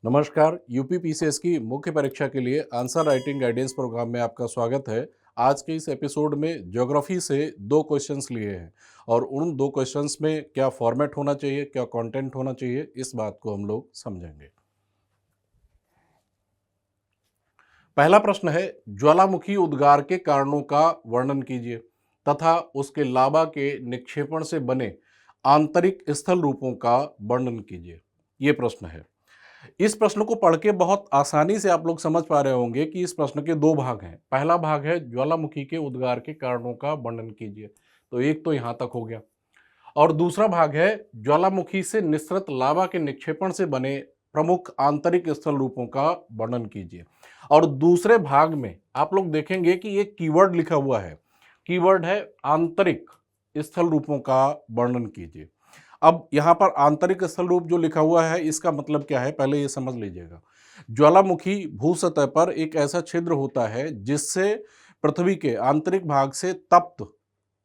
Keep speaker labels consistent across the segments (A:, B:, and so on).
A: नमस्कार। UP PCS की मुख्य परीक्षा के लिए आंसर राइटिंग गाइडेंस प्रोग्राम में आपका स्वागत है। आज के इस एपिसोड में ज्योग्राफी से दो क्वेश्चंस लिए हैं और उन दो क्वेश्चंस में क्या फॉर्मेट होना चाहिए, क्या कंटेंट होना चाहिए, इस बात को हम लोग समझेंगे। पहला प्रश्न है, ज्वालामुखी उद्गार के कारणों का वर्णन कीजिए तथा उसके लावा के निक्षेपण से बने आंतरिक स्थल रूपों का वर्णन कीजिए। ये प्रश्न है। इस प्रश्न को पढ़ के बहुत आसानी से आप लोग समझ पा रहे होंगे कि इस प्रश्न के दो भाग हैं। पहला भाग है ज्वालामुखी के उद्गार के कारणों का वर्णन कीजिए, तो एक तो यहां तक हो गया। और दूसरा भाग है ज्वालामुखी से निसृत लावा के निक्षेपण से बने प्रमुख आंतरिक स्थल रूपों का वर्णन कीजिए। और दूसरे भाग में आप लोग देखेंगे कि एक कीवर्ड लिखा हुआ है, कीवर्ड है आंतरिक स्थल रूपों का वर्णन कीजिए। अब यहाँ पर आंतरिक स्थल रूप जो लिखा हुआ है, इसका मतलब क्या है, पहले ये समझ लीजिएगा। ज्वालामुखी भू सतह पर एक ऐसा छिद्र होता है जिससे पृथ्वी के आंतरिक भाग से तप्त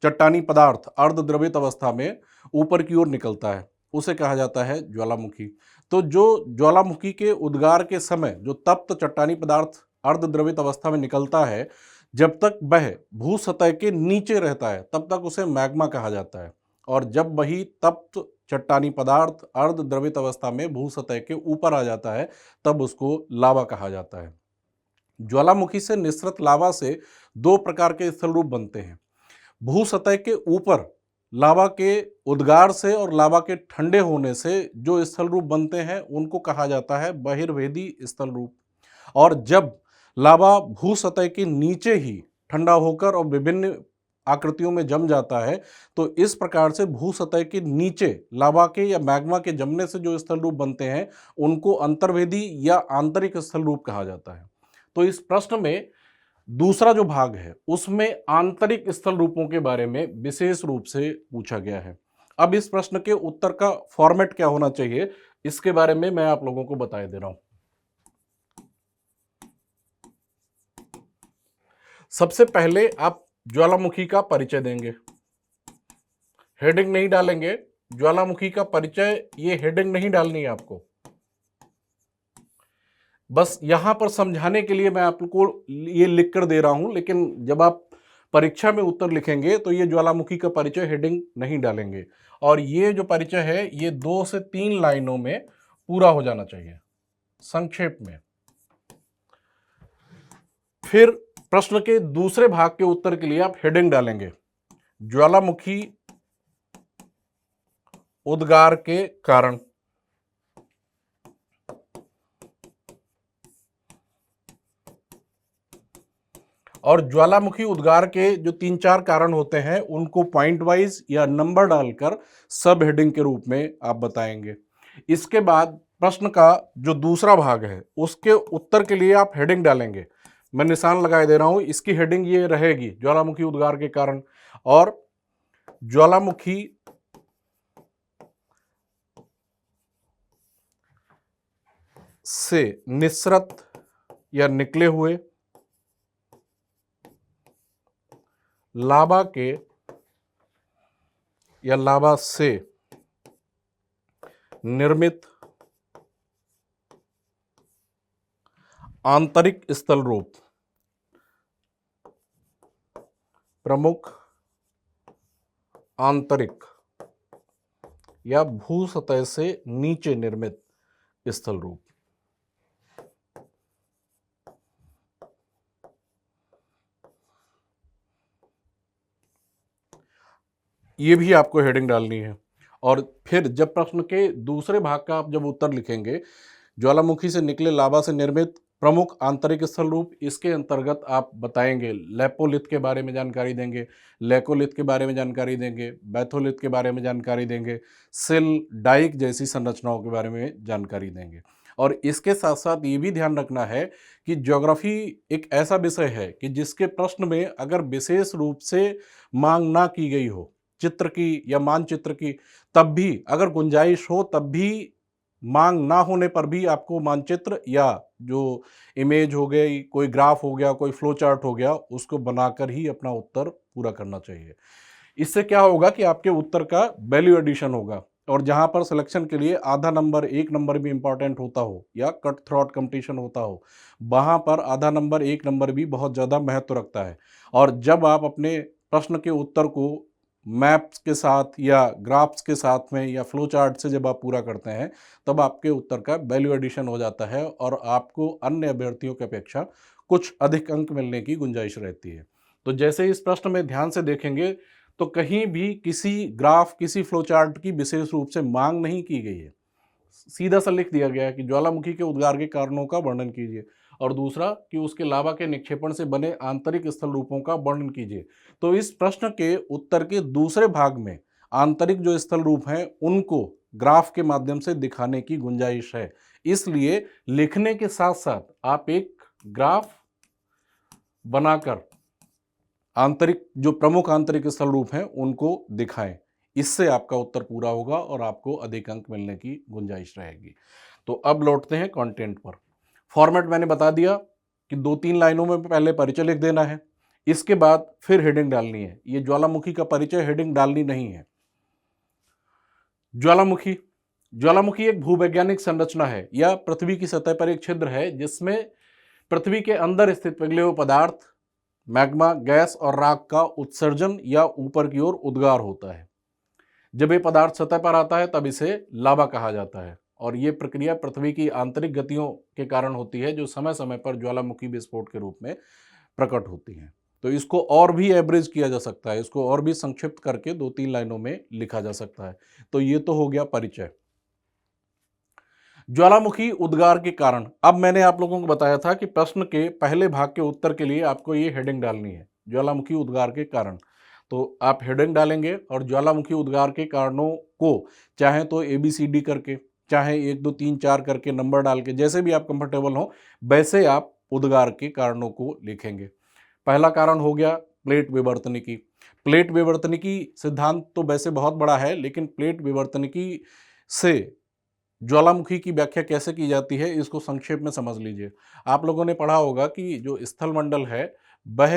A: चट्टानी पदार्थ अर्धद्रवित अवस्था में ऊपर की ओर निकलता है, उसे कहा जाता है ज्वालामुखी। तो जो ज्वालामुखी के उद्गार के समय जो तप्त चट्टानी पदार्थ अर्धद्रवित अवस्था में निकलता है, जब तक वह भू सतह के नीचे रहता है तब तक उसे मैग्मा कहा जाता है। और जब वही तप्त चट्टानी पदार्थ अर्धद्रवित अवस्था में भू सतह के ऊपर आ जाता है तब उसको लावा कहा जाता है। ज्वालामुखी से निसृत लावा से दो प्रकार के स्थल रूप बनते हैं। भू सतह के ऊपर लावा के उद्गार से और लावा के ठंडे होने से जो स्थल रूप बनते हैं उनको कहा जाता है बहिर्वेदी स्थल रूप। और जब लावा भू सतह के नीचे ही ठंडा होकर और विभिन्न आकृतियों में जम जाता है, तो इस प्रकार से भू सतह के नीचे लावा के या मैग्मा के जमने से जो स्थल रूप बनते हैं उनको अंतर्वेदी या आंतरिक स्थल रूप कहा जाता है। तो इस प्रश्न में दूसरा जो भाग है उसमें आंतरिक स्थल रूपों के बारे में विशेष रूप से पूछा गया है। अब इस प्रश्न के उत्तर का फॉर्मेट क्या होना चाहिए, इसके बारे में मैं आप लोगों को बताए दे रहा हूं। सबसे पहले आप ज्वालामुखी का परिचय देंगे, हेडिंग नहीं डालेंगे। ज्वालामुखी का परिचय, ये हेडिंग नहीं डालनी है आपको, बस यहां पर समझाने के लिए मैं आपको ये लिख कर दे रहा हूं। लेकिन जब आप परीक्षा में उत्तर लिखेंगे तो ये ज्वालामुखी का परिचय हेडिंग नहीं डालेंगे। और ये जो परिचय है ये 2 से 3 लाइनों में पूरा हो जाना चाहिए, संक्षेप में। फिर प्रश्न के दूसरे भाग के उत्तर के लिए आप हेडिंग डालेंगे, ज्वालामुखी उद्गार के कारण। और ज्वालामुखी उद्गार के जो 3-4 कारण होते हैं उनको पॉइंट वाइज या नंबर डालकर सब हेडिंग के रूप में आप बताएंगे। इसके बाद प्रश्न का जो दूसरा भाग है उसके उत्तर के लिए आप हेडिंग डालेंगे। मैं निशान लगाए दे रहा हूं, इसकी हेडिंग ये रहेगी, ज्वालामुखी उद्गार के कारण। और ज्वालामुखी से निसृत या निकले हुए लावा के या लावा से निर्मित आंतरिक स्थल रूप प्रमुख आंतरिक या भू सतह से नीचे निर्मित स्थल रूप। ये भी आपको हेडिंग डालनी है। और फिर जब प्रश्न के दूसरे भाग का आप जब उत्तर लिखेंगे, ज्वालामुखी से निकले लावा से निर्मित प्रमुख आंतरिक स्थल रूप, इसके अंतर्गत आप बताएंगे लेपोलिथ के बारे में जानकारी देंगे, लेकोलिथ के बारे में जानकारी देंगे, बैथोलिथ के बारे में जानकारी देंगे, सिल डाइक जैसी संरचनाओं के बारे में जानकारी देंगे। और इसके साथ साथ ये भी ध्यान रखना है कि ज्योग्राफी एक ऐसा विषय है कि जिसके प्रश्न में अगर विशेष रूप से मांग ना की गई हो चित्र की या मानचित्र की, तब भी अगर गुंजाइश हो तब भी, मांग ना होने पर भी आपको मानचित्र या जो इमेज हो गई, कोई ग्राफ हो गया, कोई फ्लो चार्ट हो गया, उसको बनाकर ही अपना उत्तर पूरा करना चाहिए। इससे क्या होगा कि आपके उत्तर का वैल्यू एडिशन होगा। और जहाँ पर सिलेक्शन के लिए आधा नंबर 1 नंबर भी इम्पॉर्टेंट होता हो या कट थ्रोट कंपटीशन होता हो, वहाँ पर आधा नंबर 1 नंबर भी बहुत ज़्यादा महत्व रखता है। और जब आप अपने प्रश्न के उत्तर को मैप्स के साथ या ग्राफ्स के साथ में या फ्लो चार्ट से जब आप पूरा करते हैं, तब आपके उत्तर का वैल्यू एडिशन हो जाता है और आपको अन्य अभ्यर्थियों की अपेक्षा कुछ अधिक अंक मिलने की गुंजाइश रहती है। तो जैसे इस प्रश्न में ध्यान से देखेंगे, तो कहीं भी किसी ग्राफ, किसी फ्लो चार्ट की विशेष रूप से मांग नहीं की गई है। सीधा सा लिख दिया गया है कि ज्वालामुखी के उद्गार के कारणों का वर्णन कीजिए, और दूसरा कि उसके लावा के निक्षेपण से बने आंतरिक स्थल रूपों का वर्णन कीजिए। तो इस प्रश्न के उत्तर के दूसरे भाग में आंतरिक जो स्थल रूप हैं उनको ग्राफ के माध्यम से दिखाने की गुंजाइश है। इसलिए लिखने के साथ साथ आप एक ग्राफ बनाकर आंतरिक जो प्रमुख आंतरिक स्थल रूप हैं उनको दिखाएं। इससे आपका उत्तर पूरा होगा और आपको अधिक अंक मिलने की गुंजाइश रहेगी। तो अब लौटते हैं कंटेंट पर। फॉर्मेट मैंने बता दिया कि 2-3 लाइनों में पहले परिचय लिख देना है, इसके बाद फिर हेडिंग डालनी है। ये ज्वालामुखी का परिचय हेडिंग डालनी नहीं है। ज्वालामुखी ज्वालामुखी एक भूवैज्ञानिक संरचना है या पृथ्वी की सतह पर एक छिद्र है जिसमें पृथ्वी के अंदर स्थित पिघले हुए पदार्थ, मैग्मा, गैस और राख का उत्सर्जन या ऊपर की ओर उद्गार होता है। जब ये पदार्थ सतह पर आता है तब इसे लावा कहा जाता है, और ये प्रक्रिया पृथ्वी की आंतरिक गतियों के कारण होती है जो समय समय पर ज्वालामुखी विस्फोट के रूप में प्रकट होती हैं। तो इसको और भी एवरेज किया जा सकता है, इसको और भी संक्षिप्त करके 2-3 लाइनों में लिखा जा सकता है। तो ये तो हो गया परिचय। ज्वालामुखी उद्गार के कारण। अब मैंने आप लोगों को बताया था कि प्रश्न के पहले भाग के उत्तर के लिए आपको ये हेडिंग डालनी है, ज्वालामुखी उद्गार के कारण। तो आप हेडिंग डालेंगे और ज्वालामुखी उद्गार के कारणों को चाहे तो ABCD करके, चाहे 1 2 3 4 करके नंबर डाल के, जैसे भी आप कंफर्टेबल हो वैसे आप उद्गार के कारणों को लिखेंगे। पहला कारण हो गया प्लेट विवर्तनिकी। प्लेट विवर्तनिकी सिद्धांत तो वैसे बहुत बड़ा है, लेकिन प्लेट विवर्तनिकी से ज्वालामुखी की व्याख्या कैसे की जाती है इसको संक्षेप में समझ लीजिए। आप लोगों ने पढ़ा होगा कि जो स्थल मंडल है वह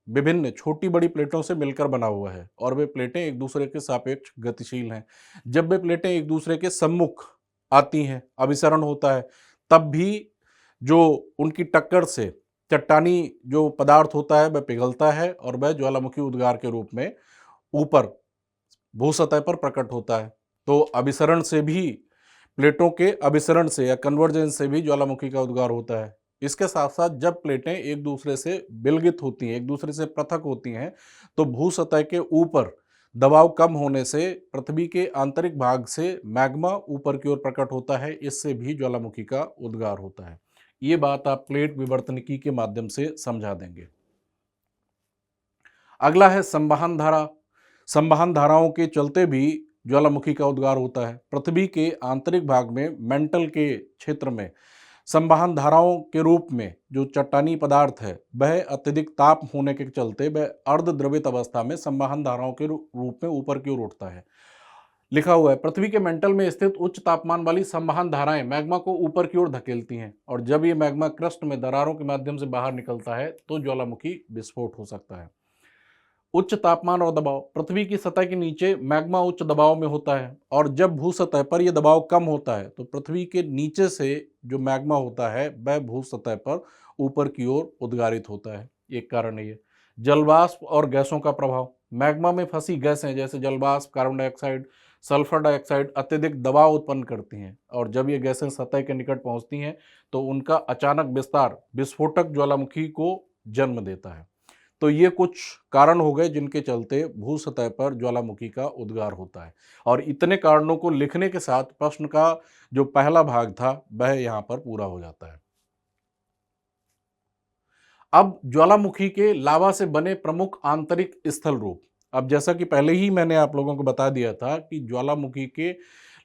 A: विभिन्न छोटी बड़ी प्लेटों से मिलकर बना हुआ है और वे प्लेटें एक दूसरे के सापेक्ष गतिशील हैं। जब वे प्लेटें एक दूसरे के सम्मुख आती हैं, अभिसरण होता है, तब भी जो उनकी टक्कर से चट्टानी जो पदार्थ होता है वह पिघलता है और वह ज्वालामुखी उद्गार के रूप में ऊपर भू सतह पर प्रकट होता है। तो अभिसरण से भी, प्लेटों के अभिसरण से या कन्वर्जेंस से भी ज्वालामुखी का उद्गार होता है। इसके साथ साथ जब प्लेटें एक दूसरे से विलगित होती हैं, एक दूसरे से पृथक होती हैं, तो भू सतह के ऊपर दबाव कम होने से पृथ्वी के आंतरिक भाग से मैग्मा ऊपर की ओर प्रकट होता है। इससे भी ज्वालामुखी का उद्गार होता है। ये बात आप प्लेट विवर्तनिकी के माध्यम से समझा देंगे। अगला है संवहन धारा। संवहन धाराओं के चलते भी ज्वालामुखी का उद्गार होता है। पृथ्वी के आंतरिक भाग में मेंटल के क्षेत्र में संवहन धाराओं के रूप में जो चट्टानी पदार्थ है वह अत्यधिक ताप होने के चलते वह अर्धद्रवित अवस्था में संवहन धाराओं के रूप में ऊपर की ओर उठता है। लिखा हुआ है पृथ्वी के मेंटल में स्थित उच्च तापमान वाली संवहन धाराएं मैग्मा को ऊपर की ओर धकेलती हैं, और जब ये मैग्मा क्रस्ट में दरारों के माध्यम से बाहर निकलता है तो ज्वालामुखी विस्फोट हो सकता है। उच्च तापमान और दबाव। पृथ्वी की सतह के नीचे मैग्मा उच्च दबाव में होता है, और जब भू सतह पर यह दबाव कम होता है तो पृथ्वी के नीचे से जो मैग्मा होता है वह भू सतह पर ऊपर की ओर उद्गारित होता है। एक कारण है ये। जलवाष्प और गैसों का प्रभाव। मैग्मा में फंसी गैसें जैसे जलवाष्प, कार्बन डाइऑक्साइड, सल्फर डाइऑक्साइड अत्यधिक दबाव उत्पन्न करती हैं, और जब ये गैसें सतह के निकट पहुंचती हैं तो उनका अचानक विस्तार विस्फोटक ज्वालामुखी को जन्म देता है। तो ये कुछ कारण हो गए जिनके चलते भू सतह पर ज्वालामुखी का उद्गार होता है, और इतने कारणों को लिखने के साथ प्रश्न का जो पहला भाग था वह यहाँ पर पूरा हो जाता है। अब ज्वालामुखी के लावा से बने प्रमुख आंतरिक स्थल रूप। अब जैसा कि पहले ही मैंने आप लोगों को बता दिया था कि ज्वालामुखी के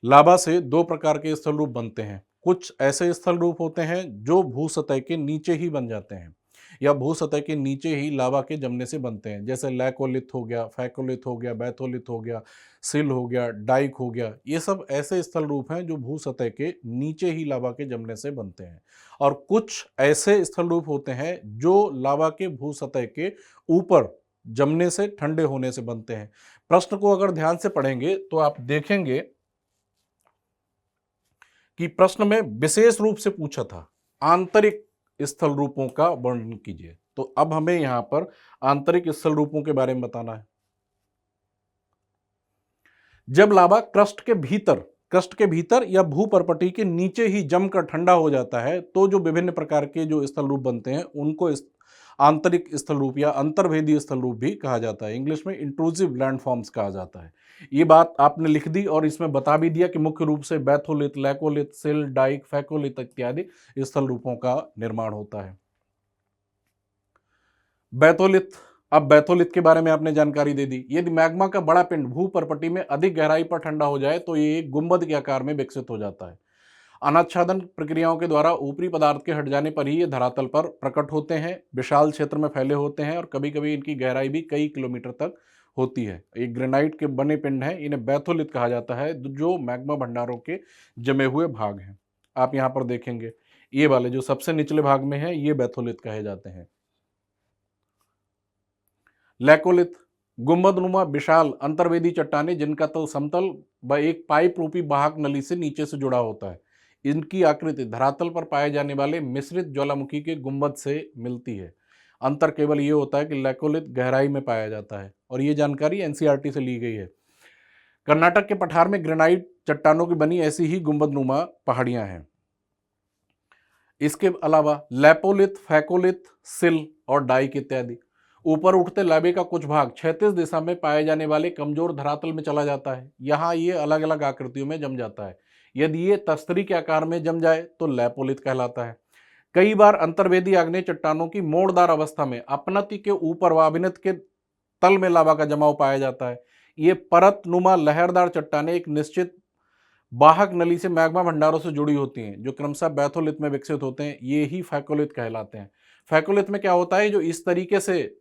A: लावा से 2 प्रकार के स्थल रूप बनते हैं। कुछ ऐसे स्थल रूप होते हैं जो भू सतह के नीचे ही बन जाते हैं या भू सतह के नीचे ही लावा के जमने से बनते हैं, जैसे लैकोलिथ हो गया, फैकोलिथ हो गया, बैथोलिथ हो गया, सिल हो गया, डाइक हो गया। ये सब ऐसे स्थल रूप हैं जो भू सतह के नीचे ही लावा के जमने से बनते हैं। और कुछ ऐसे स्थल रूप होते हैं जो लावा के भू सतह के ऊपर जमने से, ठंडे होने से बनते हैं। प्रश्न को अगर ध्यान से पढ़ेंगे तो आप देखेंगे कि प्रश्न में विशेष रूप से पूछा था आंतरिक स्थल रूपों का वर्णन कीजिए। तो अब हमें यहां पर आंतरिक स्थल रूपों के बारे में बताना है। जब लावा क्रस्ट के भीतर या भूपर्पटी के नीचे ही जमकर ठंडा हो जाता है तो जो विभिन्न प्रकार के जो स्थल रूप बनते हैं उनको आंतरिक स्थल रूप या अंतर्वेदी स्थल रूप भी कहा जाता है। इंग्लिश में इंट्रूसिव लैंडफॉर्म्स कहा जाता है। ये बात आपने लिख दी और इसमें बता भी दिया कि मुख्य रूप से बैथोलिथ, लैकोलिथ, सिल, डाइक, फैकोलिथ इत्यादि स्थल रूपों का निर्माण होता है। बैथोलिथ, अब बैथोलिथ के बारे में आपने जानकारी दे दी। यदि मैग्मा का बड़ा पिंड भूपर्पटी में अधिक गहराई पर ठंडा हो जाए तो ये एक गुंबद के आकार में विकसित हो जाता है। अनाच्छादन प्रक्रियाओं के द्वारा ऊपरी पदार्थ के हट जाने पर ही ये धरातल पर प्रकट होते हैं, विशाल क्षेत्र में फैले होते हैं और कभी कभी इनकी गहराई भी कई किलोमीटर तक होती है। ये ग्रेनाइट के बने पिंड हैं, इन्हें बैथोलिथ कहा जाता है जो मैग्मा भंडारों के जमे हुए भाग हैं। आप यहाँ पर देखेंगे ये वाले जो सबसे निचले भाग में है ये बैथोलिथ कहे जाते हैं। लैकोलिथ, गुंबदनुमा विशाल अंतर्वेदी चट्टानें जिनका तल समतल व एक पाइप रूपी वाहक नली से नीचे से जुड़ा होता है। इनकी आकृति धरातल पर पाए जाने वाले मिश्रित ज्वालामुखी के गुंबद से मिलती है। अंतर केवल ये होता है कि लैकोलिथ गहराई में पाया जाता है और ये जानकारी एनसीईआरटी से ली गई है। कर्नाटक के पठार में ग्रेनाइट चट्टानों की बनी ऐसी ही गुंबदनुमा पहाड़ियां हैं। इसके अलावा लैपोलिथ, फैकोलिथ, सिल और डाइक इत्यादि। ऊपर उठते लावे का कुछ भाग क्षैतिज दिशा में पाए जाने वाले कमजोर धरातल में चला जाता है। यहाँ ये अलग अलग आकृतियों में जम जाता है। यदि ये तस्तरी के आकार में जम जाए तो लैपोलिथ कहलाता है। कई बार अंतर्वेदी आग्नेय चट्टानों की मोड़दार अवस्था में अपनति के ऊपर व अभिनत के तल में लावा का जमाव पाया जाता है। ये परतनुमा लहरदार चट्टानें एक निश्चित वाहक नली से मैग्मा भंडारों से जुड़ी होती हैं जो क्रमशः बैथोलिथ में विकसित होते हैं। ये ही फैकोलिथ कहलाते हैं। फैकोलिथ में क्या होता है, जो इस तरीके से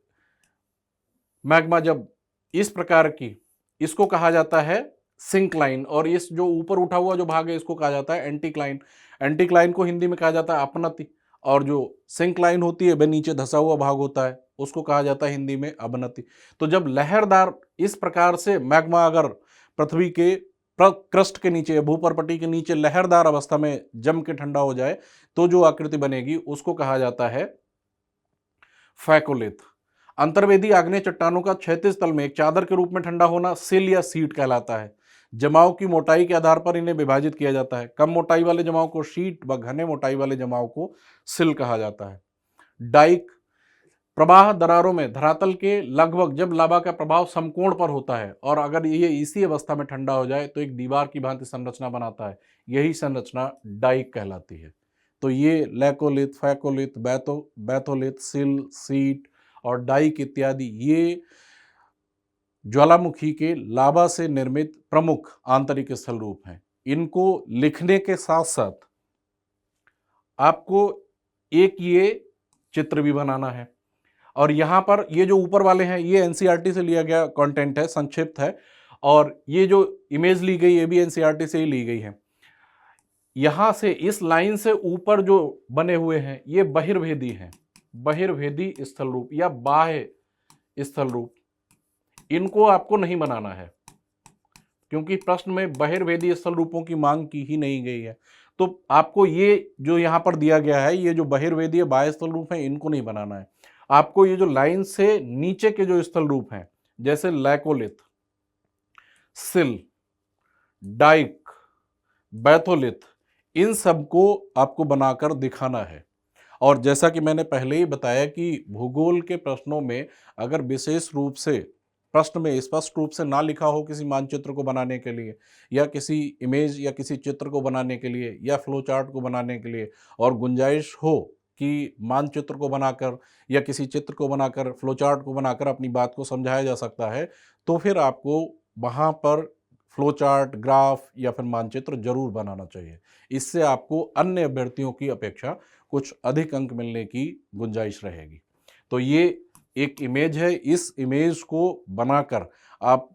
A: मैग्मा जब इस प्रकार की, इसको कहा जाता है सिंक्लाइन, और इस जो ऊपर उठा हुआ जो भाग है इसको कहा जाता है एंटीक्लाइन। एंटीक्लाइन को हिंदी में कहा जाता है अपनति, और जो सिंक्लाइन होती है वह नीचे धंसा हुआ भाग होता है उसको कहा जाता है हिंदी में अवनति। तो जब लहरदार इस प्रकार से मैग्मा अगर पृथ्वी के क्रस्ट के नीचे, भूपर्पटी के नीचे लहरदार अवस्था में जम के ठंडा हो जाए तो जो आकृति बनेगी उसको कहा जाता है फैकोलिथ। अंतर्वेदी आग्नेय चट्टानों का क्षैतिज तल में एक चादर के रूप में ठंडा होना सिल या सीट कहलाता है। जमाव की मोटाई के आधार पर इन्हें विभाजित किया जाता है। कम मोटाई वाले जमाव को शीट व घने मोटाई वाले जमाव को सिल कहा जाता है। डाइक, प्रवाह दरारों में धरातल के लगभग जब लावा का प्रभाव समकोण पर होता है और अगर ये इसी अवस्था में ठंडा हो जाए तो एक दीवार की भांति संरचना बनाता है, यही संरचना डाइक कहलाती है। तो ये लैकोलिथ, फैकोलिथ, बैथोलिथ, सिल, सीट और डाइक इत्यादि ये ज्वालामुखी के लावा से निर्मित प्रमुख आंतरिक स्थल रूप हैं। इनको लिखने के साथ साथ आपको एक ये चित्र भी बनाना है, और यहाँ पर ये जो ऊपर वाले हैं ये एनसीईआरटी से लिया गया कंटेंट है, संक्षिप्त है, और ये जो इमेज ली गई ये भी एनसीईआरटी से ही ली गई है। यहाँ से इस लाइन से ऊपर जो बने हुए हैं ये बहिर्भेदी हैं, बहिर्भेदी स्थल रूप या बाह्य स्थल रूप। इनको आपको नहीं बनाना है क्योंकि प्रश्न में बहिर्भेदी स्थल रूपों की मांग की ही नहीं गई है। तो आपको ये जो यहाँ पर दिया गया है, ये जो बहिर्भेदी बाह्य स्थल रूप हैं इनको नहीं बनाना है। आपको ये जो लाइन से नीचे के जो स्थल रूप हैं जैसे लैकोलिथ, सिल, डाइक, बैथोलिथ, इन सबको आपको बनाकर दिखाना है। और जैसा कि मैंने पहले ही बताया कि भूगोल के प्रश्नों में अगर विशेष रूप से प्रश्न में स्पष्ट रूप से ना लिखा हो किसी मानचित्र को बनाने के लिए या किसी इमेज या किसी चित्र को बनाने के लिए या फ्लो चार्ट को बनाने के लिए, और गुंजाइश हो कि मानचित्र को बनाकर या किसी चित्र को बनाकर, फ्लो चार्ट को बनाकर अपनी बात को समझाया जा सकता है, तो फिर आपको वहाँ पर फ्लो चार्ट, ग्राफ या फिर मानचित्र जरूर बनाना चाहिए। इससे आपको अन्य अभ्यर्थियों की अपेक्षा कुछ अधिक अंक मिलने की गुंजाइश रहेगी। तो ये एक इमेज है, इस इमेज को बनाकर आप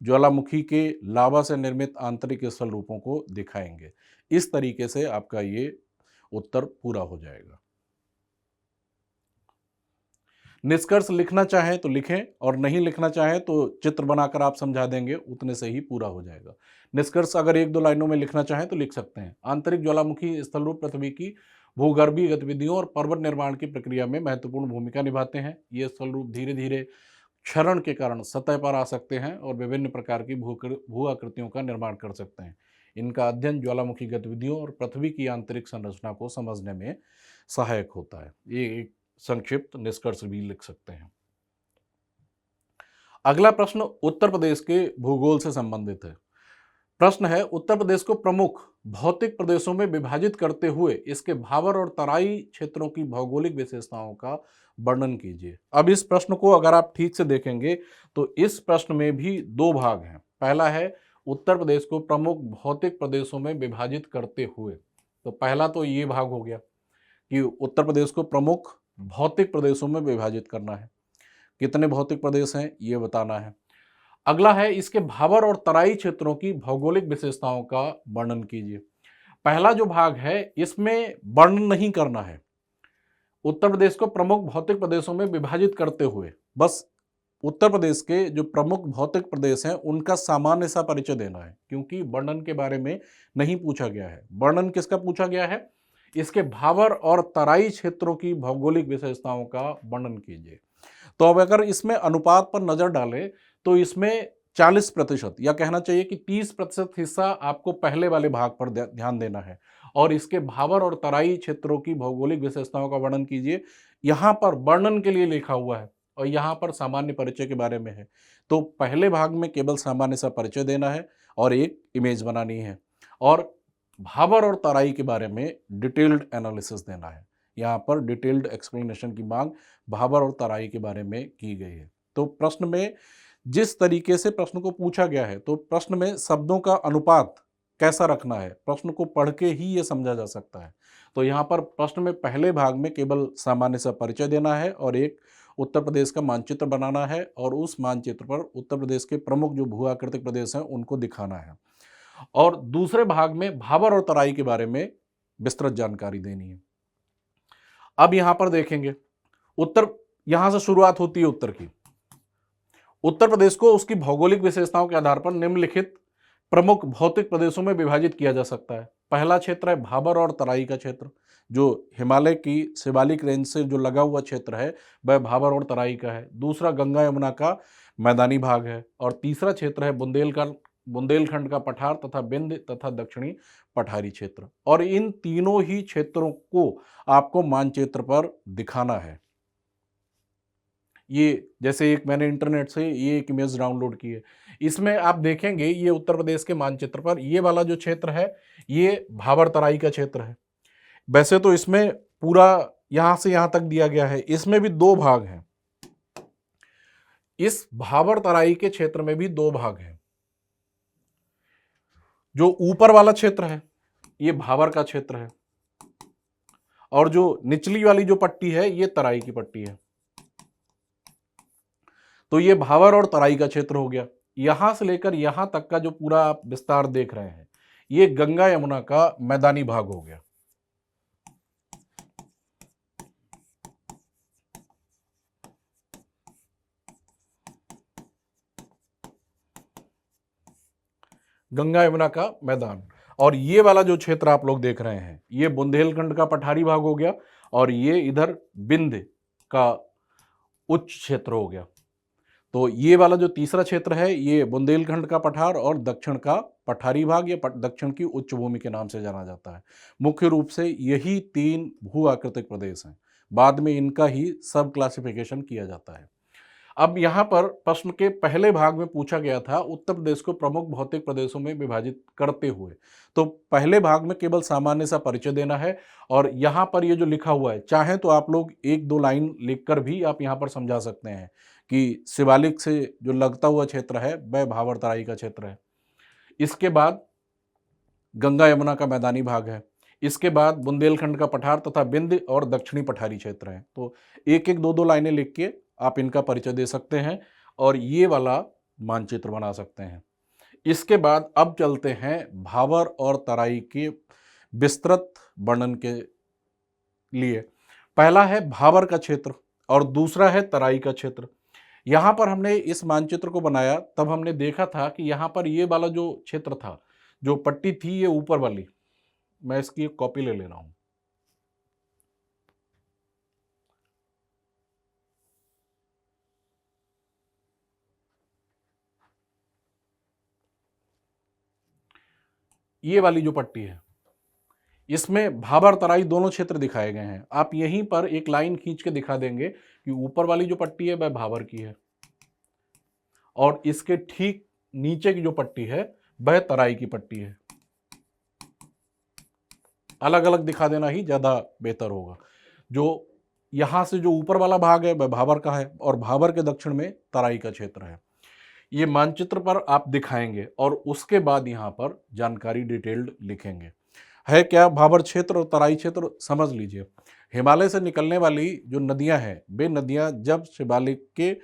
A: ज्वालामुखी के लावा से निर्मित आंतरिक स्थल रूपों को दिखाएंगे। इस तरीके से आपका ये उत्तर पूरा हो जाएगा। निष्कर्ष लिखना चाहें तो लिखें और नहीं लिखना चाहें तो चित्र बनाकर आप समझा देंगे, उतने से ही पूरा हो जाएगा। निष्कर्ष अगर 1-2 लाइनों में लिखना चाहें तो लिख सकते हैं। आंतरिक ज्वालामुखी स्थलरूप पृथ्वी की भूगर्भीय गतिविधियों और पर्वत निर्माण की प्रक्रिया में महत्वपूर्ण भूमिका निभाते हैं। ये स्थलरूप धीरे धीरे क्षरण के कारण सतह पर आ सकते हैं और विभिन्न प्रकार की भू आकृतियों का निर्माण कर सकते हैं। इनका अध्ययन ज्वालामुखी गतिविधियों और पृथ्वी की आंतरिक संरचना को समझने में सहायक होता है। ये एक संक्षिप्त निष्कर्ष भी लिख सकते हैं। अगला प्रश्न उत्तर प्रदेश के भूगोल से संबंधित है। प्रश्न है, उत्तर प्रदेश को प्रमुख भौतिक प्रदेशों में विभाजित करते हुए इसके भाबर और तराई क्षेत्रों की भौगोलिक विशेषताओं का वर्णन कीजिए। अब इस प्रश्न को अगर आप ठीक से देखेंगे तो इस प्रश्न में भी 2 भाग हैं। पहला है उत्तर प्रदेश को प्रमुख भौतिक प्रदेशों में विभाजित करते हुए। तो पहला तो ये भाग हो गया कि उत्तर प्रदेश को प्रमुख भौतिक प्रदेशों में विभाजित करना है। कितने भौतिक प्रदेश हैं ये बताना है। अगला है इसके भाबर और तराई क्षेत्रों की भौगोलिक विशेषताओं का वर्णन कीजिए। पहला जो भाग है इसमें वर्णन नहीं करना है। उत्तर प्रदेश को प्रमुख भौतिक प्रदेशों में विभाजित करते हुए बस उत्तर प्रदेश के जो प्रमुख भौतिक प्रदेश हैं उनका सामान्य सा परिचय देना है, क्योंकि वर्णन के बारे में नहीं पूछा गया है। वर्णन किसका पूछा गया है? इसके भाबर और तराई क्षेत्रों की भौगोलिक विशेषताओं का वर्णन कीजिए। तो अब अगर इसमें अनुपात पर नजर डालें तो इसमें 40% या कहना चाहिए कि 30% हिस्सा आपको पहले वाले भाग पर ध्यान देना है और इसके भाबर और तराई क्षेत्रों की भौगोलिक विशेषताओं का वर्णन कीजिए। यहाँ पर वर्णन के लिए लिखा हुआ है और यहाँ पर सामान्य परिचय के बारे में है। तो पहले भाग में केवल सामान्य सा परिचय देना है और एक इमेज बनानी है और भाबर और तराई के बारे में डिटेल्ड एनालिसिस देना है। यहाँ पर डिटेल्ड एक्सप्लेनेशन की मांग भाबर और तराई के बारे में की गई है। तो प्रश्न में जिस तरीके से प्रश्न को पूछा गया है तो प्रश्न में शब्दों का अनुपात कैसा रखना है, प्रश्न को पढ़ के ही ये समझा जा सकता है। तो यहाँ पर प्रश्न में पहले भाग में केवल सामान्य सा परिचय देना है और एक उत्तर प्रदेश का मानचित्र बनाना है और उस मानचित्र पर उत्तर प्रदेश के प्रमुख जो भू आकृतिक प्रदेश हैं उनको दिखाना है और दूसरे भाग में भाबर और तराई के बारे में विस्तृत जानकारी देनी है। अब यहां पर देखेंगे उत्तर, यहां से शुरुआत होती है उत्तर की। उत्तर प्रदेश को उसकी भौगोलिक विशेषताओं के आधार पर निम्नलिखित प्रमुख भौतिक प्रदेशों में विभाजित किया जा सकता है। पहला क्षेत्र है भाबर और तराई का क्षेत्र, जो हिमालय की शिवालिक रेंज से जो लगा हुआ क्षेत्र है वह भाबर और तराई का है। दूसरा गंगा यमुना का मैदानी भाग है और तीसरा क्षेत्र है बुंदेलखंड का पठार तथा विंध्य तथा दक्षिणी पठारी क्षेत्र। और इन तीनों ही क्षेत्रों को आपको मानचित्र पर दिखाना है। ये जैसे एक मैंने इंटरनेट से ये एक इमेज डाउनलोड की है, इसमें आप देखेंगे ये उत्तर प्रदेश के मानचित्र पर ये वाला जो क्षेत्र है ये भाबर तराई का क्षेत्र है। वैसे तो इसमें पूरा यहां से यहां तक दिया गया है, इसमें भी 2 भाग हैं। इस भाबर तराई के क्षेत्र में भी 2 भाग हैं। जो ऊपर वाला क्षेत्र है ये भाबर का क्षेत्र है और जो निचली वाली जो पट्टी है ये तराई की पट्टी है। तो ये भाबर और तराई का क्षेत्र हो गया। यहां से लेकर यहां तक का जो पूरा आप विस्तार देख रहे हैं ये गंगा यमुना का मैदानी भाग हो गया। गंगा यमुना का मैदान। और ये वाला जो क्षेत्र आप लोग देख रहे हैं ये बुंदेलखंड का पठारी भाग हो गया और ये इधर विंध्य का उच्च क्षेत्र हो गया। तो ये वाला जो तीसरा क्षेत्र है ये बुंदेलखंड का पठार और दक्षिण का पठारी भाग, ये दक्षिण की उच्च भूमि के नाम से जाना जाता है। मुख्य रूप से यही 3 भू आकृतिक प्रदेश हैं, बाद में इनका ही सब क्लासिफिकेशन किया जाता है। अब यहाँ पर प्रश्न के पहले भाग में पूछा गया था उत्तर प्रदेश को प्रमुख भौतिक प्रदेशों में विभाजित करते हुए। तो पहले भाग में केवल सामान्य सा परिचय देना है और यहाँ पर ये जो लिखा हुआ है, चाहे तो आप लोग 1-2 लाइन लिखकर भी आप यहाँ पर समझा सकते हैं कि शिवालिक से जो लगता हुआ क्षेत्र है वह भाबर तराई का क्षेत्र है। इसके बाद गंगा यमुना का मैदानी भाग है। इसके बाद बुंदेलखंड का पठार तथा विंध्य और दक्षिणी पठारी क्षेत्र है। तो 1-1, 2-2 लाइनें लिख के आप इनका परिचय दे सकते हैं और ये वाला मानचित्र बना सकते हैं। इसके बाद अब चलते हैं भाबर और तराई के विस्तृत वर्णन के लिए। पहला है भाबर का क्षेत्र। और दूसरा है तराई का क्षेत्र। यहाँ पर हमने इस मानचित्र को बनाया तब हमने देखा था कि यहाँ पर ये वाला जो क्षेत्र था, जो पट्टी थी ये ऊपर वाली, मैं इसकी एक कॉपी ले रहा हूँ। ये वाली जो पट्टी है, इसमें भाबर तराई दोनों क्षेत्र दिखाए गए हैं। आप यहीं पर एक लाइन खींच के दिखा देंगे कि ऊपर वाली जो पट्टी है वह भाबर की है और इसके ठीक नीचे की जो पट्टी है वह तराई की पट्टी है। अलग अलग दिखा देना ही ज्यादा बेहतर होगा। जो यहां से जो ऊपर वाला भाग है वह भाबर का है और भाबर के दक्षिण में तराई का क्षेत्र है। ये मानचित्र पर आप दिखाएंगे और उसके बाद यहाँ पर जानकारी डिटेल्ड लिखेंगे। है क्या भाबर क्षेत्र और तराई क्षेत्र, समझ लीजिए। हिमालय से निकलने वाली जो नदियां हैं वे नदियां जब शिवालिक के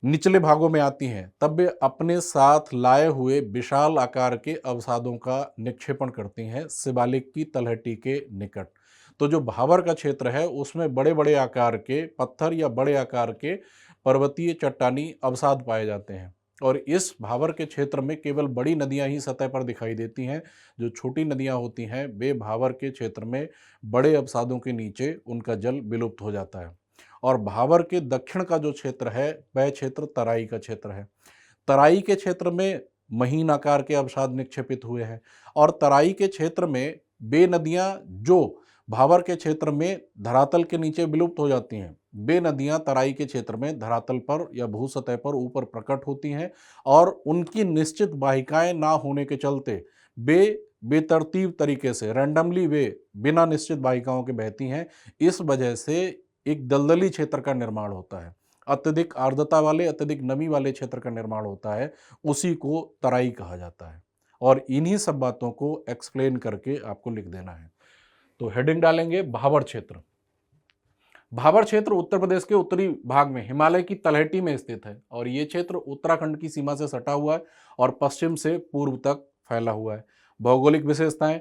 A: निचले भागों में आती हैं तब वे अपने साथ लाए हुए विशाल आकार के अवसादों का निक्षेपण करती हैं शिवालिक की तलहटी के निकट। तो जो भाबर का क्षेत्र है उसमें बड़े बड़े आकार के पत्थर या बड़े आकार के पर्वतीय चट्टानी अवसाद पाए जाते हैं और इस भाबर के क्षेत्र में केवल बड़ी नदियां ही सतह पर दिखाई देती हैं। जो छोटी नदियां होती हैं वे भाबर के क्षेत्र में बड़े अवसादों के नीचे उनका जल विलुप्त हो जाता है। और भाबर के दक्षिण का जो क्षेत्र है वह क्षेत्र तराई का क्षेत्र है। तराई के क्षेत्र में महीन आकार के अवसाद निक्षेपित हुए हैं और तराई के क्षेत्र में वे नदियां जो भाबर के क्षेत्र में धरातल के नीचे विलुप्त हो जाती हैं, वे नदियां तराई के क्षेत्र में धरातल पर या भू सतह पर ऊपर प्रकट होती हैं और उनकी निश्चित वाहिकाएं ना होने के चलते वे बेतरतीब तरीके से रैंडमली वे बिना निश्चित वाहिकाओं के बहती हैं। इस वजह से एक दलदली क्षेत्र का निर्माण होता है, अत्यधिक आर्द्रता वाले अत्यधिक नमी वाले क्षेत्र का निर्माण होता है, उसी को तराई कहा जाता है। और इन्हीं सब बातों को एक्सप्लेन करके आपको लिख देना है। तो हेडिंग डालेंगे भाबर क्षेत्र। भाबर क्षेत्र उत्तर प्रदेश के उत्तरी भाग में हिमालय की तलहटी में स्थित है और ये क्षेत्र उत्तराखंड की सीमा से सटा हुआ है और पश्चिम से पूर्व तक फैला हुआ है। भौगोलिक विशेषताएं,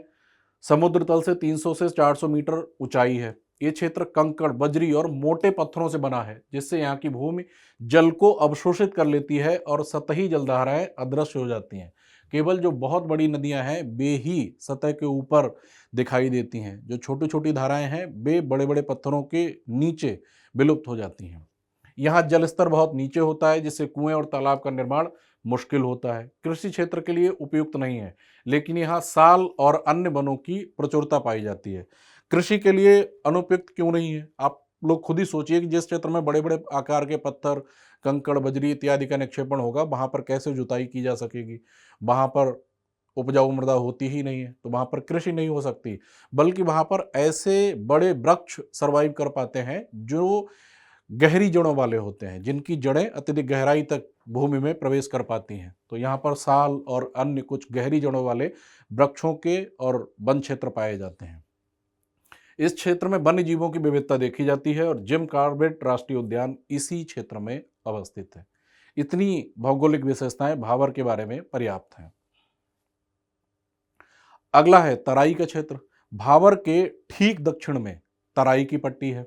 A: समुद्र तल से 300 से 400 मीटर ऊंचाई है। ये क्षेत्र कंकड़, बजरी और मोटे पत्थरों से बना है जिससे यहाँ की भूमि जल को अवशोषित कर लेती है और सतही जलधाराएं अदृश्य हो जाती हैं। केवल जो बहुत बड़ी नदियां हैं वे ही सतह के ऊपर दिखाई देती हैं। जो छोटी छोटी धाराएं हैं वे बड़े बड़े पत्थरों के नीचे विलुप्त हो जाती हैं। यहाँ जल स्तर बहुत नीचे होता है जिससे कुएं और तालाब का निर्माण मुश्किल होता है। कृषि क्षेत्र के लिए उपयुक्त नहीं है, लेकिन यहाँ साल और अन्य वनों की प्रचुरता पाई जाती है। कृषि के लिए अनुपयुक्त क्यों नहीं है? आप लोग खुद ही सोचिए कि जिस क्षेत्र में बड़े बड़े आकार के पत्थर, कंकड़, बजरी इत्यादि का निक्षेपण होगा वहां पर कैसे जुताई की जा सकेगी? वहां पर उपजाऊ मृदा होती ही नहीं है, तो वहां पर कृषि नहीं हो सकती। बल्कि वहां पर ऐसे बड़े वृक्ष सर्वाइव कर पाते हैं जो गहरी जड़ों वाले होते हैं, जिनकी जड़ें अत्यधिक गहराई तक भूमि में प्रवेश कर पाती हैं। तो यहाँ पर साल और अन्य कुछ गहरी जड़ों वाले वृक्षों के और वन क्षेत्र पाए जाते हैं। इस क्षेत्र में वन्य जीवों की विविधता देखी जाती है और जिम कॉर्बेट राष्ट्रीय उद्यान इसी क्षेत्र में अवस्थित है। इतनी भौगोलिक विशेषताएं भाबर के बारे में पर्याप्त हैं। अगला है तराई का क्षेत्र। भाबर के ठीक दक्षिण में तराई की पट्टी है।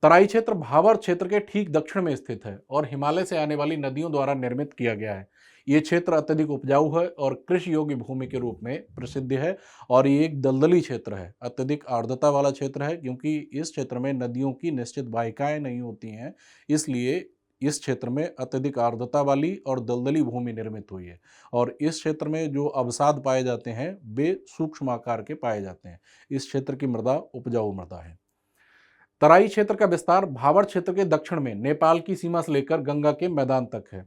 A: तराई क्षेत्र भाबर क्षेत्र के ठीक दक्षिण में स्थित है और हिमालय से आने वाली नदियों द्वारा निर्मित किया गया है। ये क्षेत्र अत्यधिक उपजाऊ है और कृषि योग्य भूमि के रूप में प्रसिद्ध है और ये एक दलदली क्षेत्र है, अत्यधिक आर्द्रता वाला क्षेत्र है क्योंकि इस क्षेत्र में नदियों की निश्चित वाहिकाएं नहीं होती हैं। इसलिए इस क्षेत्र में अत्यधिक आर्द्रता वाली और दलदली भूमि निर्मित हुई है और इस क्षेत्र में जो अवसाद पाए जाते हैं वे सूक्ष्म आकार के पाए जाते हैं। इस क्षेत्र की मृदा उपजाऊ मृदा है। तराई क्षेत्र का विस्तार भाबर क्षेत्र के दक्षिण में नेपाल की सीमा से लेकर गंगा के मैदान तक है।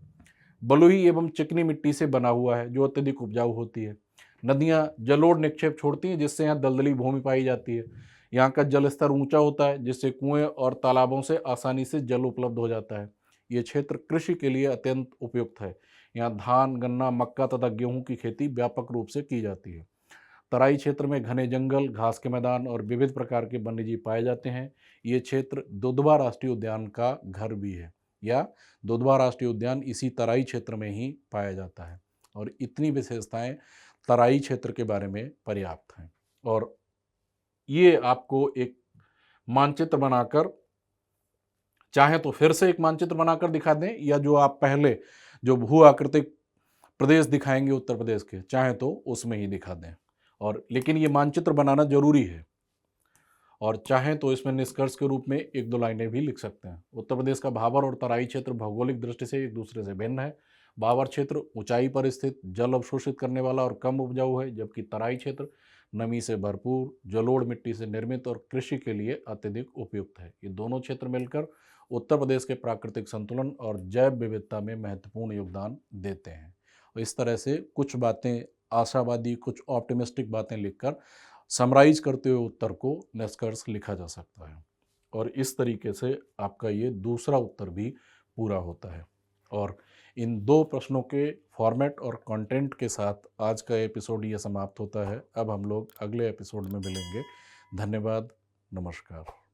A: बलुई एवं चिकनी मिट्टी से बना हुआ है जो अत्यधिक उपजाऊ होती है। नदियां जलोढ़ निक्षेप छोड़ती हैं जिससे यहाँ दलदली भूमि पाई जाती है। यहाँ का जल स्तर ऊंचा होता है जिससे कुएं और तालाबों से आसानी से जल उपलब्ध हो जाता है। ये क्षेत्र कृषि के लिए अत्यंत उपयुक्त है। यहाँ धान, गन्ना, मक्का तथा गेहूं की खेती व्यापक रूप से की जाती है। तराई क्षेत्र में घने जंगल, घास के मैदान और विविध प्रकार के वन्यजीव पाए जाते हैं। ये क्षेत्र दुधवा राष्ट्रीय उद्यान का घर भी है या दुधवा राष्ट्रीय उद्यान इसी तराई क्षेत्र में ही पाया जाता है और इतनी विशेषताएं तराई क्षेत्र के बारे में पर्याप्त हैं। और ये आपको एक मानचित्र बनाकर चाहे तो फिर से एक मानचित्र बनाकर दिखा दें, या जो आप पहले जो भू आकृतिक प्रदेश दिखाएंगे उत्तर प्रदेश के, चाहे तो उसमें ही दिखा दें। और लेकिन ये मानचित्र बनाना जरूरी है, और चाहें तो इसमें निष्कर्ष के रूप में एक दो लाइनें भी लिख सकते हैं। उत्तर प्रदेश का भाबर और तराई क्षेत्र भौगोलिक दृष्टि से एक दूसरे से भिन्न है। भाबर क्षेत्र ऊंचाई पर स्थित, जल अवशोषित करने वाला और कम उपजाऊ है, जबकि तराई क्षेत्र नमी से भरपूर, जलोढ़ मिट्टी से निर्मित और कृषि के लिए अत्यधिक उपयुक्त है। ये दोनों क्षेत्र मिलकर उत्तर प्रदेश के प्राकृतिक संतुलन और जैव विविधता में महत्वपूर्ण योगदान देते हैं। और इस तरह से कुछ बातें आशावादी, कुछ ऑप्टिमिस्टिक बातें लिखकर समराइज करते हुए उत्तर को निष्कर्ष लिखा जा सकता है। और इस तरीके से आपका ये दूसरा उत्तर भी पूरा होता है। और इन दो प्रश्नों के फॉर्मेट और कंटेंट के साथ आज का एपिसोड ये समाप्त होता है। अब हम लोग अगले एपिसोड में मिलेंगे। धन्यवाद, नमस्कार।